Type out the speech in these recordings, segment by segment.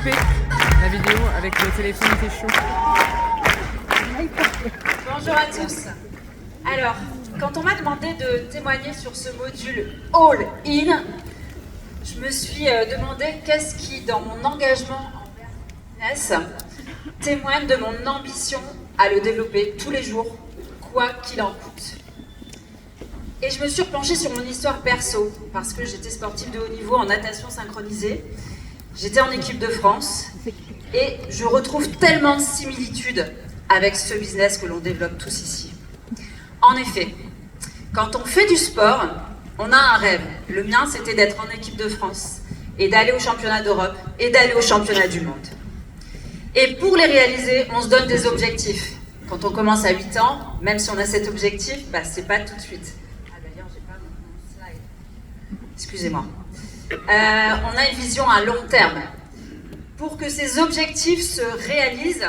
coupé la vidéo avec le téléphone qui est chaud. Bonjour à tous. Alors, quand on m'a demandé de témoigner sur ce module All In, je me suis demandé qu'est-ce qui, dans mon engagement envers le business, témoigne de mon ambition à le développer tous les jours, quoi qu'il en coûte. Et je me suis repenchée sur mon histoire perso, parce que j'étais sportive de haut niveau en natation synchronisée. J'étais en équipe de France, et je retrouve tellement de similitudes avec ce business que l'on développe tous ici. En effet, quand on fait du sport, on a un rêve. Le mien, c'était d'être en équipe de France, et d'aller au championnat d'Europe, et d'aller au championnat du monde. Et pour les réaliser, on se donne des objectifs. Quand on commence à 8 ans, même si on a cet objectif, c'est pas tout de suite. D'ailleurs, j'ai pas mon slide. Excusez-moi. On a une vision à long terme. Pour que ces objectifs se réalisent,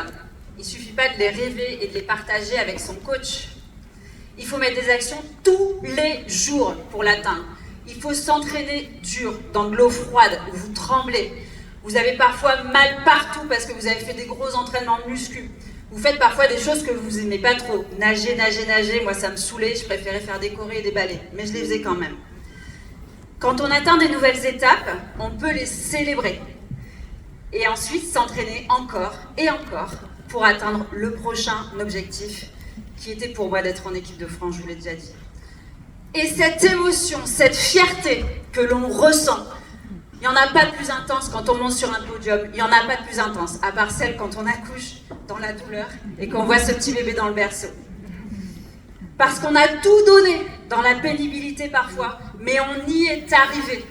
il ne suffit pas de les rêver et de les partager avec son coach. Il faut mettre des actions tous les jours pour l'atteindre. Il faut s'entraîner dur, dans de l'eau froide, où vous tremblez. Vous avez parfois mal partout parce que vous avez fait des gros entraînements de muscu. Vous faites parfois des choses que vous n'aimez pas trop. Nager, moi ça me saoulait, je préférais faire des chorés et des ballets, mais je les faisais quand même. Quand on atteint des nouvelles étapes, on peut les célébrer. Et ensuite s'entraîner encore et encore pour atteindre le prochain objectif, qui était pour moi d'être en équipe de France, je vous l'ai déjà dit. Et cette émotion, cette fierté que l'on ressent, il n'y en a pas de plus intense quand on monte sur un podium, il n'y en a pas de plus intense, à part celle quand on accouche dans la douleur et qu'on voit ce petit bébé dans le berceau. Parce qu'on a tout donné, dans la pénibilité parfois, mais on y est arrivé.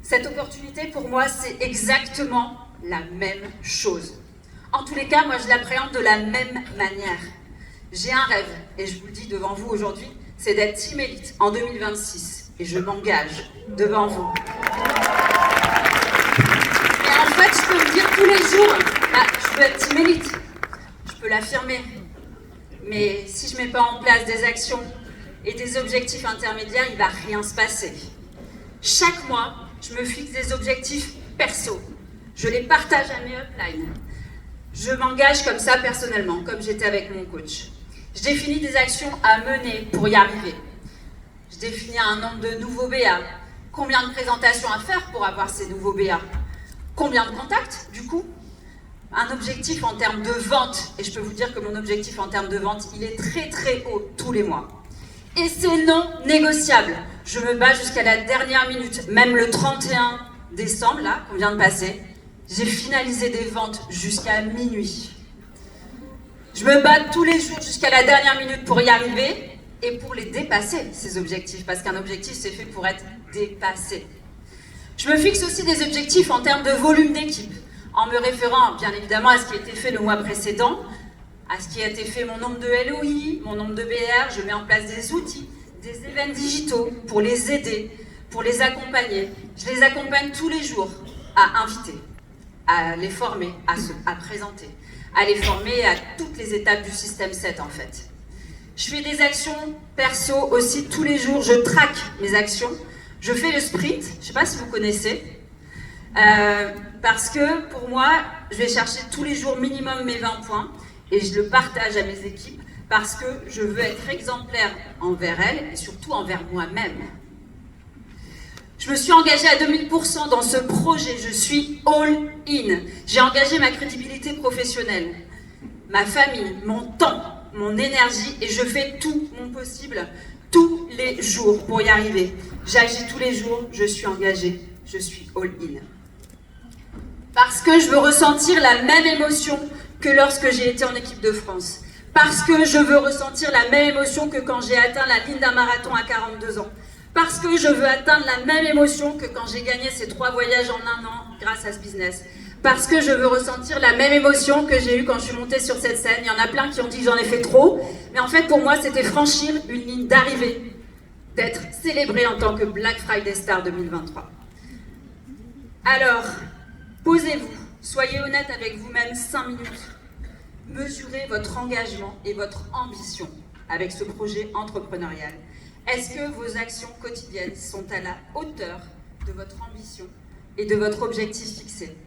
Cette opportunité, pour moi, c'est exactement la même chose. En tous les cas, moi, je l'appréhende de la même manière. J'ai un rêve, et je vous le dis devant vous aujourd'hui, c'est d'être Team Elite en 2026. Et je m'engage devant vous. Et en fait, je peux vous dire tous les jours, je veux être Team Elite. Je peux l'affirmer. Mais si je ne mets pas en place des actions et des objectifs intermédiaires, il ne va rien se passer. Chaque mois, je me fixe des objectifs perso. Je les partage à mes uplines. Je m'engage comme ça personnellement, comme j'étais avec mon coach. Je définis des actions à mener pour y arriver. Je définis un nombre de nouveaux BA. Combien de présentations à faire pour avoir ces nouveaux BA? Combien de contacts, du coup? Un objectif en termes de vente. Et je peux vous dire que mon objectif en termes de vente, il est très très haut tous les mois. Et c'est non négociable. Je me bats jusqu'à la dernière minute. Même le 31 décembre, là, qu'on vient de passer, j'ai finalisé des ventes jusqu'à minuit. Je me bats tous les jours jusqu'à la dernière minute pour y arriver et pour les dépasser, ces objectifs, parce qu'un objectif, c'est fait pour être dépassé. Je me fixe aussi des objectifs en termes de volume d'équipe, en me référant bien évidemment à ce qui a été fait le mois précédent, à ce qui a été fait mon nombre de LOI, mon nombre de BR. Je mets en place des outils, des événements digitaux pour les aider, pour les accompagner. Je les accompagne tous les jours à inviter, à les former, à présenter, à les former à toutes les étapes du système 7 en fait. Je fais des actions perso aussi tous les jours, je traque mes actions. Je fais le sprint, je ne sais pas si vous connaissez, parce que pour moi, je vais chercher tous les jours minimum mes 20 points et je le partage à mes équipes parce que je veux être exemplaire envers elles et surtout envers moi-même. Je me suis engagée à 2000% dans ce projet, je suis all in. J'ai engagé ma crédibilité professionnelle, ma famille, mon temps, mon énergie et je fais tout mon possible tous les jours pour y arriver. J'agis tous les jours, je suis engagée, je suis all in. Parce que je veux ressentir la même émotion que lorsque j'ai été en équipe de France. Parce que je veux ressentir la même émotion que quand j'ai atteint la ligne d'un marathon à 42 ans. Parce que je veux atteindre la même émotion que quand j'ai gagné ces 3 voyages en un an grâce à ce business. Parce que je veux ressentir la même émotion que j'ai eue quand je suis montée sur cette scène. Il y en a plein qui ont dit que j'en ai fait trop. Mais en fait, pour moi, c'était franchir une ligne d'arrivée. D'être célébrée en tant que Black Friday Star 2023. Alors, posez-vous. Soyez honnête avec vous-même 5 minutes. Mesurez votre engagement et votre ambition avec ce projet entrepreneurial. Est-ce que vos actions quotidiennes sont à la hauteur de votre ambition et de votre objectif fixé?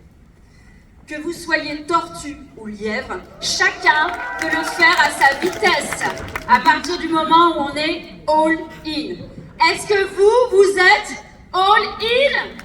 Que vous soyez tortue ou lièvre, chacun peut le faire à sa vitesse, à partir du moment où on est all-in. Est-ce que vous êtes all-in?